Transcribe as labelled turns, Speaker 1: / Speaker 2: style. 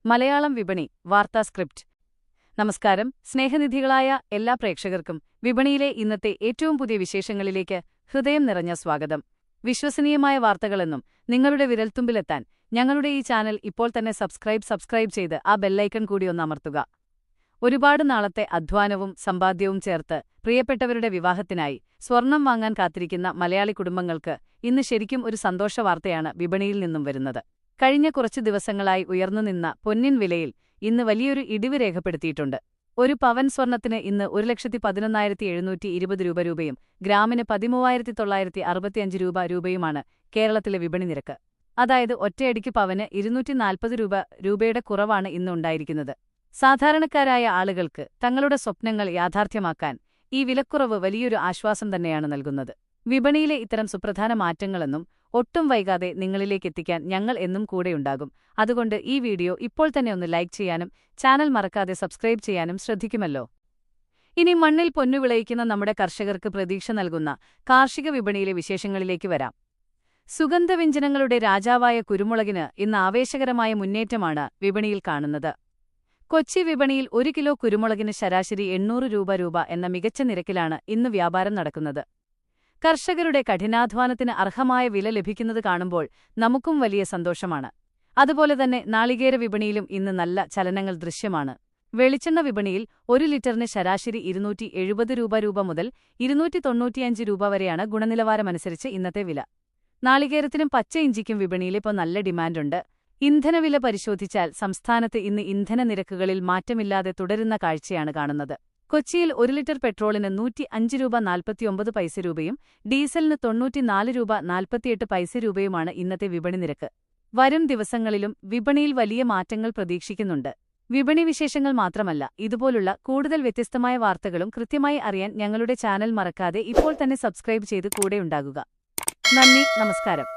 Speaker 1: മലയാളം വിപണി വാർത്താ സ്ക്രിപ്റ്റ്. നമസ്കാരം സ്നേഹനിധികളായ എല്ലാ പ്രേക്ഷകർക്കും വിപണിയിലെ ഇന്നത്തെ ഏറ്റവും പുതിയ വിശേഷങ്ങളിലേക്ക് ഹൃദയം നിറഞ്ഞ സ്വാഗതം. വിശ്വസനീയമായ വാർത്തകളെന്നും നിങ്ങളുടെ വിരൽത്തുമ്പിലെത്താൻ ഞങ്ങളുടെ ഈ ചാനൽ ഇപ്പോൾ തന്നെ സബ്സ്ക്രൈബ് ചെയ്ത് ആ ബെല്ലൈക്കൺ കൂടി ഒന്ന് അമർത്തുക. ഒരുപാട് നാളത്തെ അധ്വാനവും സമ്പാദ്യവും ചേർത്ത് പ്രിയപ്പെട്ടവരുടെ വിവാഹത്തിനായി സ്വർണം വാങ്ങാൻ കാത്തിരിക്കുന്ന മലയാളി കുടുംബങ്ങൾക്ക് ഇന്ന് ശരിക്കും ഒരു സന്തോഷവാർത്തയാണ് വിപണിയിൽ നിന്നും വരുന്നത്. കഴിഞ്ഞ കുറച്ചു ദിവസങ്ങളായി ഉയർന്നുനിന്ന പൊന്നിൻ വിലയിൽ ഇന്ന് വലിയൊരു ഇടിവ് രേഖപ്പെടുത്തിയിട്ടുണ്ട്. ഒരു പവൻ സ്വർണത്തിന് ഇന്ന് 1,11,720 രൂപയും ഗ്രാമിന് 13,965 രൂപയുമാണ് കേരളത്തിലെ വിപണി നിരക്ക്. അതായത് ഒറ്റയടിക്ക് പവന് 240 രൂപയുടെ കുറവാണ് ഇന്ന് ഉണ്ടായിരിക്കുന്നത്. സാധാരണക്കാരായ ആളുകൾക്ക് തങ്ങളുടെ സ്വപ്നങ്ങൾ യാഥാർത്ഥ്യമാക്കാൻ ഈ വിലക്കുറവ് വലിയൊരു ആശ്വാസം തന്നെയാണ് നൽകുന്നത്. വിപണിയിലെ ഇത്തരം സുപ്രധാന മാറ്റങ്ങളെന്നും ഒട്ടും വൈകാതെ നിങ്ങളിലേക്കെത്തിക്കാൻ ഞങ്ങൾ എന്നും കൂടെയുണ്ടാകും. അതുകൊണ്ട് ഈ വീഡിയോ ഇപ്പോൾ തന്നെ ഒന്ന് ലൈക്ക് ചെയ്യാനും ചാനൽ മറക്കാതെ സബ്സ്ക്രൈബ് ചെയ്യാനും ശ്രദ്ധിക്കുമല്ലോ. ഇനി മണ്ണിൽ പൊന്നു വിളയിക്കുന്ന നമ്മുടെ കർഷകർക്ക് പ്രതീക്ഷ നൽകുന്ന കാർഷിക വിപണിയിലെ വിശേഷങ്ങളിലേക്ക് വരാം. സുഗന്ധവ്യഞ്ജനങ്ങളുടെ രാജാവായ കുരുമുളകിന് ഇന്ന് ആവേശകരമായ മുന്നേറ്റമാണ് വിപണിയിൽ കാണുന്നത്. കൊച്ചി വിപണിയിൽ 1 കിലോ കുരുമുളകിന് ശരാശരി 800 രൂപ എന്ന മികച്ച നിരക്കിലാണ് ഇന്ന് വ്യാപാരം നടക്കുന്നത്. കർഷകരുടെ കഠിനാധ്വാനത്തിന് അർഹമായ വില ലഭിക്കുന്നത് കാണുമ്പോൾ നമുക്കും വലിയ സന്തോഷമാണ്. അതുപോലെ തന്നെ നാളികേര വിപണിയിലും ഇന്ന് നല്ല ചലനങ്ങൾ ദൃശ്യമാണ്. വെളിച്ചെണ്ണ വിപണിയിൽ 1 ലിറ്ററിന് ശരാശരി 270 രൂപ മുതൽ 295 രൂപ വരെയാണ് ഗുണനിലവാരമനുസരിച്ച് ഇന്നത്തെ വില. നാളികേരത്തിനും പച്ച ഇഞ്ചിക്കും വിപണിയിലിപ്പോൾ നല്ല ഡിമാൻഡുണ്ട്. ഇന്ധനവില പരിശോധിച്ചാൽ സംസ്ഥാനത്ത് ഇന്ന് ഇന്ധന നിരക്കുകളിൽ മാറ്റമില്ലാതെ തുടരുന്ന കാഴ്ചയാണ് കാണുന്നത്. കൊച്ചിയിൽ 1 ലിറ്റർ പെട്രോളിന് 105 രൂപയും ഡീസലിന് 94 രൂപയുമാണ് ഇന്നത്തെ വിപണി നിരക്ക്. വരും ദിവസങ്ങളിലും വിപണിയിൽ വലിയ മാറ്റങ്ങൾ പ്രതീക്ഷിക്കുന്നുണ്ട്. വിപണി വിശേഷങ്ങൾ മാത്രമല്ല, ഇതുപോലുള്ള കൂടുതൽ വ്യത്യസ്തമായ വാർത്തകളും കൃത്യമായി അറിയാൻ ഞങ്ങളുടെ ചാനൽ മറക്കാതെ ഇപ്പോൾ തന്നെ സബ്സ്ക്രൈബ് ചെയ്ത് കൂടെയുണ്ടാകുക. നന്ദി, നമസ്കാരം.